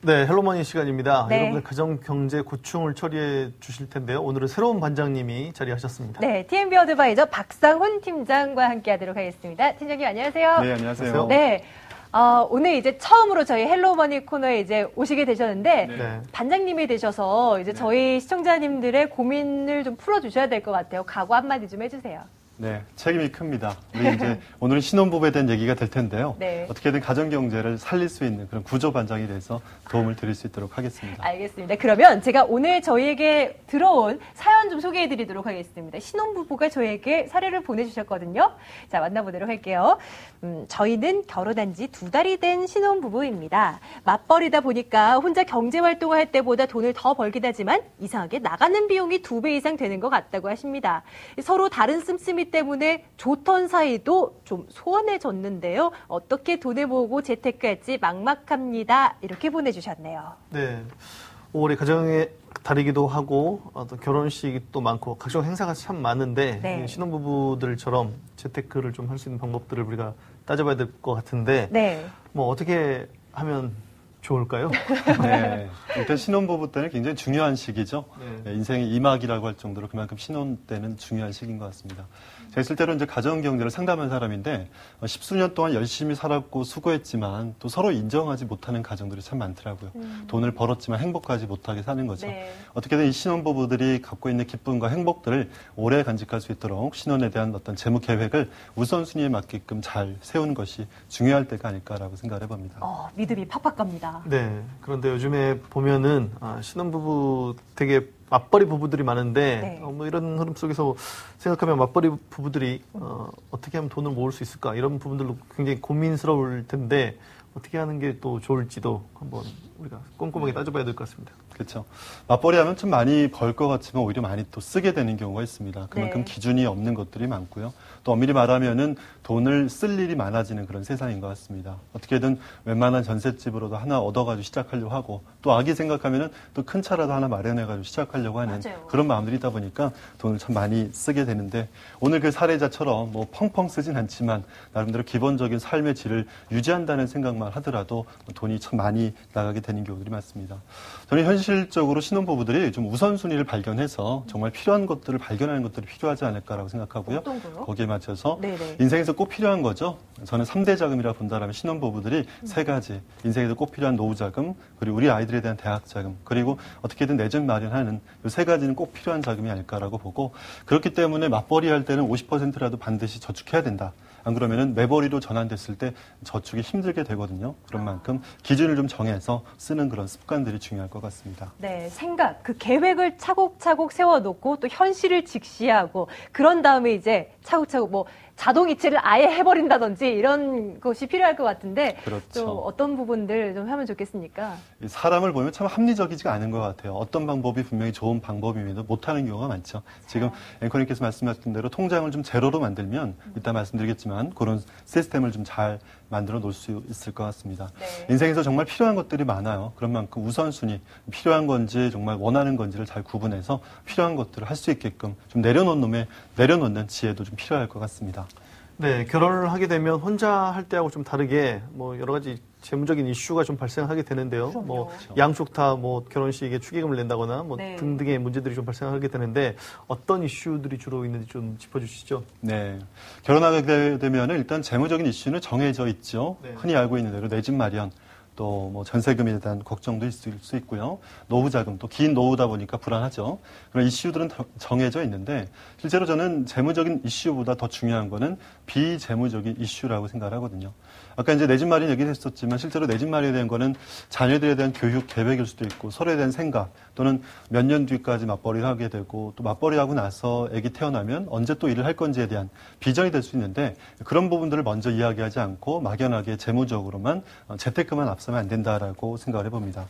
네, 헬로머니 시간입니다. 네. 여러분들 가정 경제 고충을 처리해 주실 텐데요. 오늘은 새로운 반장님이 자리하셨습니다. 네, TMB 어드바이저 박상훈 팀장과 함께하도록 하겠습니다. 팀장님 안녕하세요. 네, 안녕하세요. 네, 오늘 이제 처음으로 저희 헬로머니 코너에 이제 오시게 되셨는데 네. 반장님이 되셔서 이제 저희 시청자님들의 고민을 좀 풀어주셔야 될 것 같아요. 각오 한마디 좀 해주세요. 네, 책임이 큽니다. 우리 이제 오늘은 신혼부부에 대한 얘기가 될 텐데요. 네. 어떻게든 가정 경제를 살릴 수 있는 그런 구조 반장이 돼서 도움을 드릴 수 있도록 하겠습니다. 알겠습니다. 그러면 제가 오늘 저희에게 들어온 사연 좀 소개해 드리도록 하겠습니다. 신혼부부가 저희에게 사례를 보내주셨거든요. 자, 만나보도록 할게요. 저희는 결혼한 지 2달이 된 신혼부부입니다. 맞벌이다 보니까 혼자 경제활동을 할 때보다 돈을 더 벌긴 하지만 이상하게 나가는 비용이 2배 이상 되는 것 같다고 하십니다. 서로 다른 씀씀이 때문에 좋던 사이도 좀 소원해졌는데요. 어떻게 돈을 모으고 재테크할지 막막합니다. 이렇게 보내주셨네요. 네. 올해 가정의 달이기도 하고 또 결혼식이 또 많고 각종 행사가 참 많은데 네. 신혼부부들처럼 재테크를 좀 할 수 있는 방법들을 우리가 따져봐야 될 것 같은데 네. 뭐 어떻게 하면 좋을까요? 네, 일단 신혼부부 때는 굉장히 중요한 시기죠. 네. 인생의 이막이라고 할 정도로 그만큼 신혼 때는 중요한 시기인 것 같습니다. 제가 실제로 이제 가정 경제를 상담한 사람인데 10수년 동안 열심히 살았고 수고했지만 또 서로 인정하지 못하는 가정들이 참 많더라고요. 돈을 벌었지만 행복하지 못하게 사는 거죠. 네. 어떻게든 이 신혼부부들이 갖고 있는 기쁨과 행복들을 오래 간직할 수 있도록 신혼에 대한 어떤 재무 계획을 우선순위에 맞게끔 잘 세우는 것이 중요할 때가 아닐까라고 생각을 해봅니다. 믿음이 팍팍 갑니다. 네. 그런데 요즘에 보면은 신혼부부 되게 맞벌이 부부들이 많은데 네. 뭐 이런 흐름 속에서 생각하면 맞벌이 부부들이 어떻게 하면 돈을 모을 수 있을까 이런 부분들로 굉장히 고민스러울 텐데 어떻게 하는 게 또 좋을지도 한번 우리가 꼼꼼하게 따져봐야 될 것 같습니다. 그렇죠. 맞벌이 하면 좀 많이 벌 것 같지만 오히려 많이 또 쓰게 되는 경우가 있습니다. 그만큼 네. 기준이 없는 것들이 많고요. 또 엄밀히 말하면은 돈을 쓸 일이 많아지는 그런 세상인 것 같습니다. 어떻게든 웬만한 전셋집으로도 하나 얻어가지고 시작하려고 하고 또 아기 생각하면은 또 큰 차라도 하나 마련해가지고 시작하려고 하는 맞아요. 그런 마음들이다 보니까 돈을 참 많이 쓰게 되는데 오늘 그 사례자처럼 뭐 펑펑 쓰진 않지만 나름대로 기본적인 삶의 질을 유지한다는 생각만 하더라도 돈이 참 많이 나가게 되는 경우들이 많습니다. 저는 현실적으로 신혼부부들이 좀 우선순위를 발견해서 정말 필요한 것들을 발견하는 것들이 필요하지 않을까라고 생각하고요. 어떤 거요? 거기에 맞춰서 네네. 인생에서 꼭 필요한 거죠. 저는 3대 자금이라 본다라면 신혼부부들이 3가지. 인생에서 꼭 필요한 노후자금, 그리고 우리 아이들에 대한 대학자금, 그리고 어떻게든 내 집 마련하는 이 3가지는 꼭 필요한 자금이 아닐까라고 보고 그렇기 때문에 맞벌이 할 때는 50%라도 반드시 저축해야 된다. 안 그러면은 매벌이로 전환됐을 때 저축이 힘들게 되거든요. 그런 만큼 기준을 좀 정해서 쓰는 그런 습관들이 중요할 것 같습니다. 네, 생각, 그 계획을 차곡차곡 세워놓고 또 현실을 직시하고 그런 다음에 이제 차곡차곡 뭐 자동이체를 아예 해버린다든지 이런 것이 필요할 것 같은데 그렇죠. 또 어떤 부분들 좀 하면 좋겠습니까? 사람을 보면 참 합리적이지가 않은 것 같아요. 어떤 방법이 분명히 좋은 방법임에도 못하는 경우가 많죠. 지금 앵커님께서 말씀하신 대로 통장을 좀 제로로 만들면 이따 말씀드리겠지만 그런 시스템을 좀 잘 만들어 놓을 수 있을 것 같습니다. 네. 인생에서 정말 필요한 것들이 많아요. 그런 만큼 우선순위, 필요한 건지 정말 원하는 건지를 잘 구분해서 필요한 것들을 할 수 있게끔 좀 내려놓는 지혜도 좀 필요할 것 같습니다. 네, 결혼을 하게 되면 혼자 할 때하고 좀 다르게 뭐 여러 가지 재무적인 이슈가 좀 발생하게 되는데요. 그럼요. 뭐 양쪽 다 뭐 결혼식에 축의금을 낸다거나 뭐 네. 등등의 문제들이 좀 발생하게 되는데 어떤 이슈들이 주로 있는지 좀 짚어주시죠. 네. 결혼하게 되면 일단 재무적인 이슈는 정해져 있죠. 네. 흔히 알고 있는 대로 내 집 마련, 또 뭐 전세금에 대한 걱정도 있을 수 있고요. 노후자금, 또 긴 노후다 보니까 불안하죠. 그런 이슈들은 정해져 있는데 실제로 저는 재무적인 이슈보다 더 중요한 거는 비재무적인 이슈라고 생각을 하거든요. 아까 이제 내 집 마련 얘기를 했었지만 실제로 내 집 마련에 대한 거는 자녀들에 대한 교육 계획일 수도 있고 서로에 대한 생각 또는 몇 년 뒤까지 맞벌이를 하게 되고 또 맞벌이하고 나서 아기 태어나면 언제 또 일을 할 건지에 대한 비전이 될 수 있는데 그런 부분들을 먼저 이야기하지 않고 막연하게 재무적으로만 재테크만 앞서면 안 된다라고 생각을 해봅니다.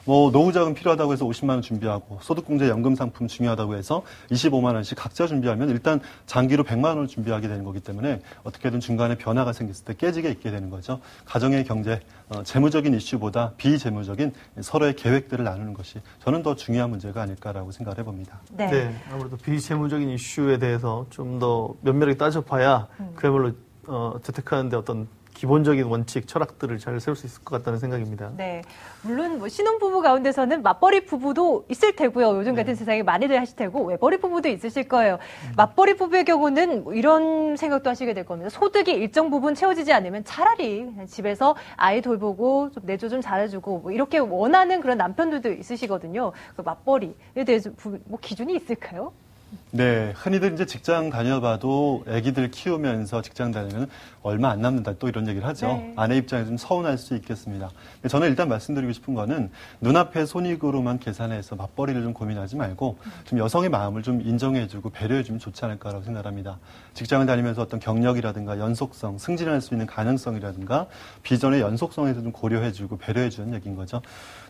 뭐 노후자금 필요하다고 해서 50만 원 준비하고 소득공제 연금상품 중요하다고 해서 25만 원씩 각자 준비하면 일단 장기로 100만 원을 준비하게 되는 거기 때문에 어떻게든 중간에 변화가 생겼을 때 깨지게 있게 되는 거죠. 가정의 경제, 재무적인 이슈보다 비재무적인 서로의 계획들을 나누는 것이 저는 더 중요한 문제가 아닐까라고 생각을 해봅니다. 네. 네, 아무래도 비재무적인 이슈에 대해서 좀 더 면밀하게 따져봐야 그야말로 재테크하는데 어떤 기본적인 원칙, 철학들을 잘 세울 수 있을 것 같다는 생각입니다. 네. 물론 뭐 신혼부부 가운데서는 맞벌이 부부도 있을 테고요. 요즘 같은 세상에 많이들 하실 테고 외벌이 부부도 있으실 거예요. 맞벌이 부부의 경우는 뭐 이런 생각도 하시게 될 겁니다. 소득이 일정 부분 채워지지 않으면 차라리 그냥 집에서 아이 돌보고 좀 내조 좀 잘해주고 뭐 이렇게 원하는 그런 남편들도 있으시거든요. 그 맞벌이에 대해서 뭐 기준이 있을까요? 네, 흔히들 이제 직장 다녀봐도 아기들 키우면서 직장 다니면 얼마 안 남는다 또 이런 얘기를 하죠. 네. 아내 입장에 좀 서운할 수 있겠습니다. 저는 일단 말씀드리고 싶은 거는 눈앞의 손익으로만 계산해서 맞벌이를 좀 고민하지 말고 좀 여성의 마음을 좀 인정해주고 배려해주면 좋지 않을까라고 생각합니다. 직장을 다니면서 어떤 경력이라든가 연속성, 승진할 수 있는 가능성이라든가 비전의 연속성에서 좀 고려해주고 배려해주는 얘기인 거죠.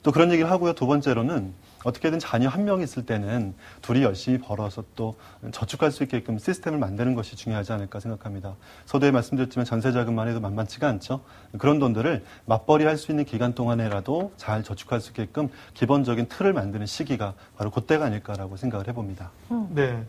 또 그런 얘기를 하고요. 두 번째로는 어떻게든 자녀 한 명 있을 때는 둘이 열심히 벌어서 또 저축할 수 있게끔 시스템을 만드는 것이 중요하지 않을까 생각합니다. 서두에 말씀드렸지만 전세자금만 해도 만만치가 않죠. 그런 돈들을 맞벌이 할 수 있는 기간 동안에라도 잘 저축할 수 있게끔 기본적인 틀을 만드는 시기가 바로 그때가 아닐까라고 생각을 해봅니다. 네,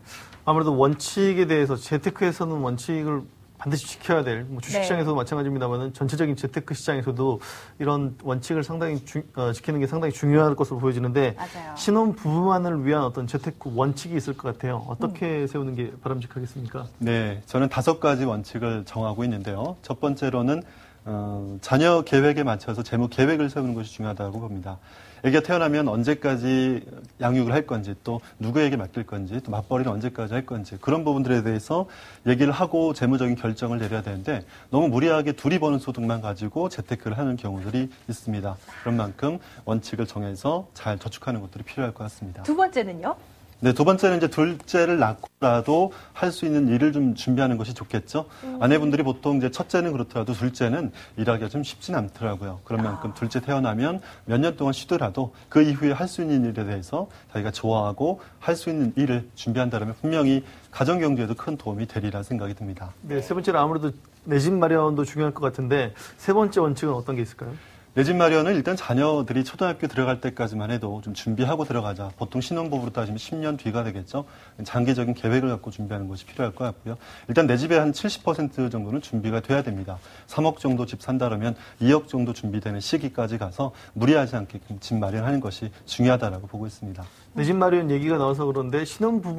아무래도 원칙에 대해서 재테크에서는 원칙을 반드시 지켜야 될, 뭐 주식시장에서도 마찬가지입니다만 전체적인 재테크 시장에서도 이런 원칙을 상당히 지키는 게 상당히 중요할 것으로 보여지는데 맞아요. 신혼 부부만을 위한 어떤 재테크 원칙이 있을 것 같아요. 어떻게 세우는 게 바람직하겠습니까? 네, 저는 5가지 원칙을 정하고 있는데요. 첫 번째로는 자녀 계획에 맞춰서 재무 계획을 세우는 것이 중요하다고 봅니다. 애기가 태어나면 언제까지 양육을 할 건지 또 누구에게 맡길 건지 또 맞벌이를 언제까지 할 건지 그런 부분들에 대해서 얘기를 하고 재무적인 결정을 내려야 되는데 너무 무리하게 둘이 버는 소득만 가지고 재테크를 하는 경우들이 있습니다. 그런 만큼 원칙을 정해서 잘 저축하는 것들이 필요할 것 같습니다. 두 번째는요? 네, 두 번째는 이제 둘째를 낳고라도 할 수 있는 일을 좀 준비하는 것이 좋겠죠. 아내분들이 보통 이제 첫째는 그렇더라도 둘째는 일하기가 좀 쉽진 않더라고요. 그런 만큼 둘째 태어나면 몇 년 동안 쉬더라도 그 이후에 할 수 있는 일에 대해서 자기가 좋아하고 할 수 있는 일을 준비한다면 분명히 가정 경제에도 큰 도움이 되리라 생각이 듭니다. 네, 세 번째는 아무래도 내 집 마련도 중요할 것 같은데 세 번째 원칙은 어떤 게 있을까요? 내 집 마련은 일단 자녀들이 초등학교 들어갈 때까지만 해도 좀 준비하고 들어가자. 보통 신혼부부로 따지면 10년 뒤가 되겠죠. 장기적인 계획을 갖고 준비하는 것이 필요할 것 같고요. 일단 내 집의 한 70% 정도는 준비가 돼야 됩니다. 3억 정도 집 산다 그러면 2억 정도 준비되는 시기까지 가서 무리하지 않게끔 집 마련하는 것이 중요하다라고 보고 있습니다. 내 집 마련 얘기가 나와서 그런데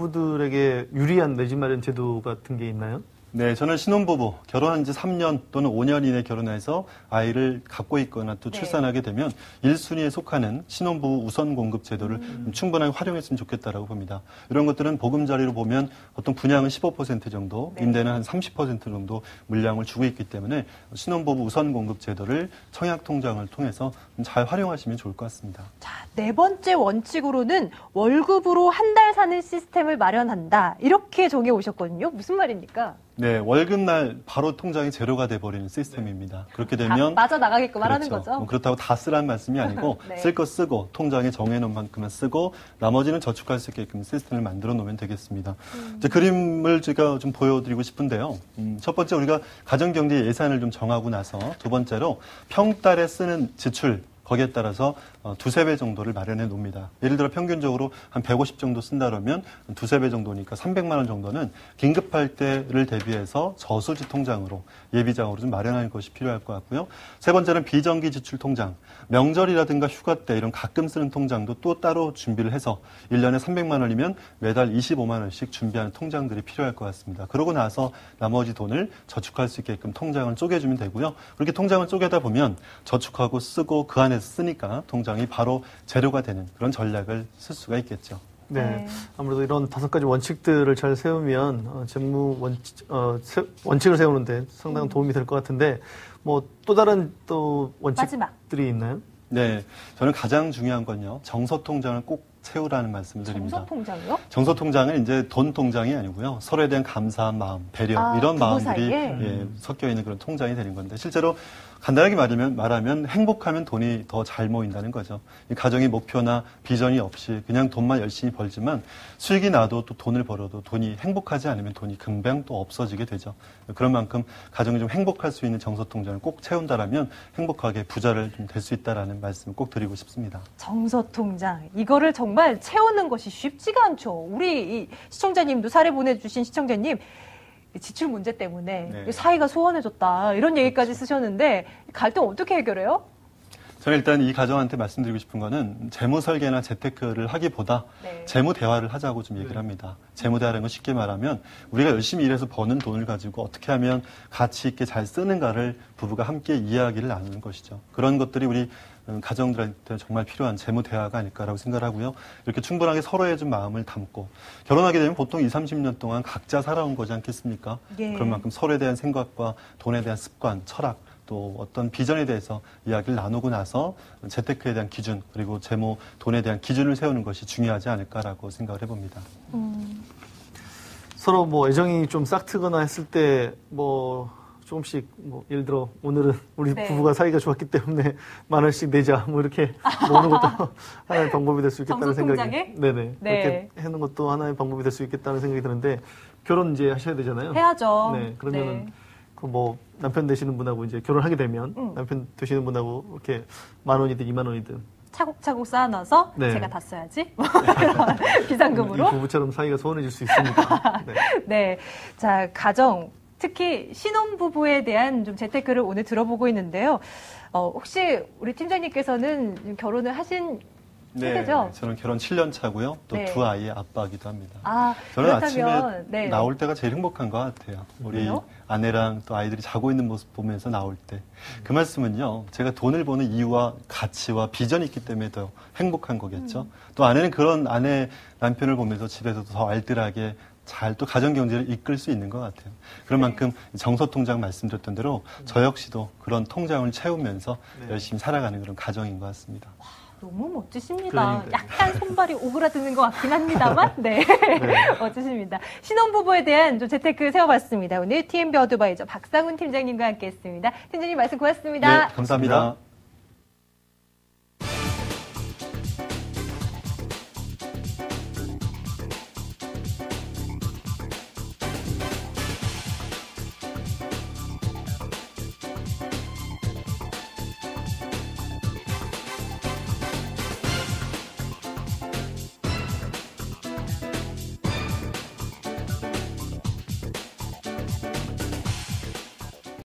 신혼부부들에게 유리한 내 집 마련 제도 같은 게 있나요? 네, 저는 신혼부부, 결혼한 지 3년 또는 5년 이내 결혼해서 아이를 갖고 있거나 또 출산하게 되면 1순위에 속하는 신혼부부 우선 공급 제도를 충분하게 활용했으면 좋겠다라고 봅니다. 이런 것들은 보금자리로 보면 보통 분양은 15% 정도, 임대는 한 30% 정도 물량을 주고 있기 때문에 신혼부부 우선 공급 제도를 청약통장을 통해서 잘 활용하시면 좋을 것 같습니다. 자, 네 번째 원칙으로는 월급으로 한 달 사는 시스템을 마련한다. 이렇게 정해 오셨거든요. 무슨 말입니까? 네, 월급날 바로 통장이 제로가 돼버리는 시스템입니다. 그렇게 되면 빠져나가게끔 하라는 그렇죠. 거죠? 그렇다고 다 쓰라는 말씀이 아니고 네. 쓸 거 쓰고 통장에 정해놓은 만큼만 쓰고 나머지는 저축할 수 있게끔 시스템을 만들어 놓으면 되겠습니다. 이제 그림을 제가 좀 보여드리고 싶은데요. 첫 번째 우리가 가정경제 예산을 좀 정하고 나서 두 번째로 평달에 쓰는 지출 거기에 따라서 두세 배 정도를 마련해 놓습니다. 예를 들어 평균적으로 한 150 정도 쓴다 그러면 두세 배 정도니까 300만 원 정도는 긴급할 때를 대비해서 저수지 통장으로 예비장으로 좀 마련하는 것이 필요할 것 같고요. 세 번째는 비정기 지출 통장. 명절이라든가 휴가 때 이런 가끔 쓰는 통장도 또 따로 준비를 해서 1년에 300만 원이면 매달 25만 원씩 준비하는 통장들이 필요할 것 같습니다. 그러고 나서 나머지 돈을 저축할 수 있게끔 통장을 쪼개주면 되고요. 그렇게 통장을 쪼개다 보면 저축하고 쓰고 그 안에서 쓰니까 통장이 바로 재료가 되는 그런 전략을 쓸 수가 있겠죠. 네. 아무래도 이런 5가지 원칙들을 잘 세우면 재무 원칙을 세우는데 상당한 도움이 될 것 같은데 뭐 또 다른 또 원칙들이 마지막. 있나요? 네, 저는 가장 중요한 건요. 정서 통장을 꼭 채우라는 말씀을 드립니다. 정서통장이요? 정서통장은 이제 돈 통장이 아니고요. 서로에 대한 감사한 마음, 배려 이런 부부 마음들이 사이에? 섞여 있는 그런 통장이 되는 건데 실제로 간단하게 말하면 행복하면 돈이 더 잘 모인다는 거죠. 이 가정의 목표나 비전이 없이 그냥 돈만 열심히 벌지만 수익이 나도 또 돈을 벌어도 돈이 행복하지 않으면 돈이 금방 또 없어지게 되죠. 그런 만큼 가정이 좀 행복할 수 있는 정서통장을 꼭 채운다라면 행복하게 부자를 좀 될 수 있다라는 말씀을 꼭 드리고 싶습니다. 정서통장. 이거를 정말 채우는 것이 쉽지가 않죠. 우리 이 시청자님도 사례 보내주신 시청자님 지출 문제 때문에 네. 사이가 소원해졌다 이런 얘기까지 쓰셨는데 갈등 어떻게 해결해요? 저는 일단 이 가정한테 말씀드리고 싶은 거는 재무 설계나 재테크를 하기보다 네. 재무 대화를 하자고 좀 얘기를 합니다. 재무 대화라는 건 쉽게 말하면 우리가 열심히 일해서 버는 돈을 가지고 어떻게 하면 가치 있게 잘 쓰는가를 부부가 함께 이야기를 나누는 것이죠. 그런 것들이 우리 가정들한테 정말 필요한 재무 대화가 아닐까라고 생각을 하고요. 이렇게 충분하게 서로의 좀 마음을 담고 결혼하게 되면 보통 20, 30년 동안 각자 살아온 거지 않겠습니까? 예. 그런 만큼 서로에 대한 생각과 돈에 대한 습관, 철학 또 어떤 비전에 대해서 이야기를 나누고 나서 재테크에 대한 기준 그리고 재무, 돈에 대한 기준을 세우는 것이 중요하지 않을까라고 생각을 해봅니다. 서로 뭐 애정이 좀 싹트거나 했을 때 뭐 조금씩 뭐 예를 들어 오늘은 우리 네. 부부가 사이가 좋았기 때문에 10,000원씩 내자 뭐 이렇게 모으는 것도 하나의 방법이 될 수 있겠다는 생각이 정서통장에? 네네 네. 그렇게 해놓은 것도 하나의 방법이 될 수 있겠다는 생각이 드는데 결혼 이제 하셔야 되잖아요. 해야죠. 네 그러면은 네. 그 뭐 남편 되시는 분하고 이제 결혼하게 되면 남편 되시는 분하고 이렇게 10,000원이든 20,000원이든 차곡차곡 쌓아놔서 네. 제가 다 써야지. 비상금으로. 이 부부처럼 사이가 소원해질 수 있습니다. 네. 네. 자, 가정, 특히 신혼부부에 대한 좀 재테크를 오늘 들어보고 있는데요. 혹시 우리 팀장님께서는 결혼을 하신 세대죠? 저는 결혼 7년 차고요. 또 네. 두 아이의 아빠이기도 합니다. 아, 저는 그렇다면, 아침에 네. 나올 때가 제일 행복한 것 같아요. 우리 왜요? 아내랑 또 아이들이 자고 있는 모습 보면서 나올 때. 그 말씀은요, 제가 돈을 버는 이유와 가치와 비전이 있기 때문에 더 행복한 거겠죠. 또 아내는 그런 아내, 남편을 보면서 집에서도 더 알뜰하게 잘 또 가정 경제를 이끌 수 있는 것 같아요. 그런 만큼 정서통장 말씀드렸던 대로 저 역시도 그런 통장을 채우면서 열심히 살아가는 그런 가정인 것 같습니다. 너무 멋지십니다. 그러니까요. 약간 손발이 오그라드는 것 같긴 합니다만, 네. 멋지십니다. 신혼부부에 대한 좀 재테크 세워봤습니다. 오늘 TMB 어드바이저 박상훈 팀장님과 함께 했습니다. 팀장님 말씀 고맙습니다. 네, 감사합니다.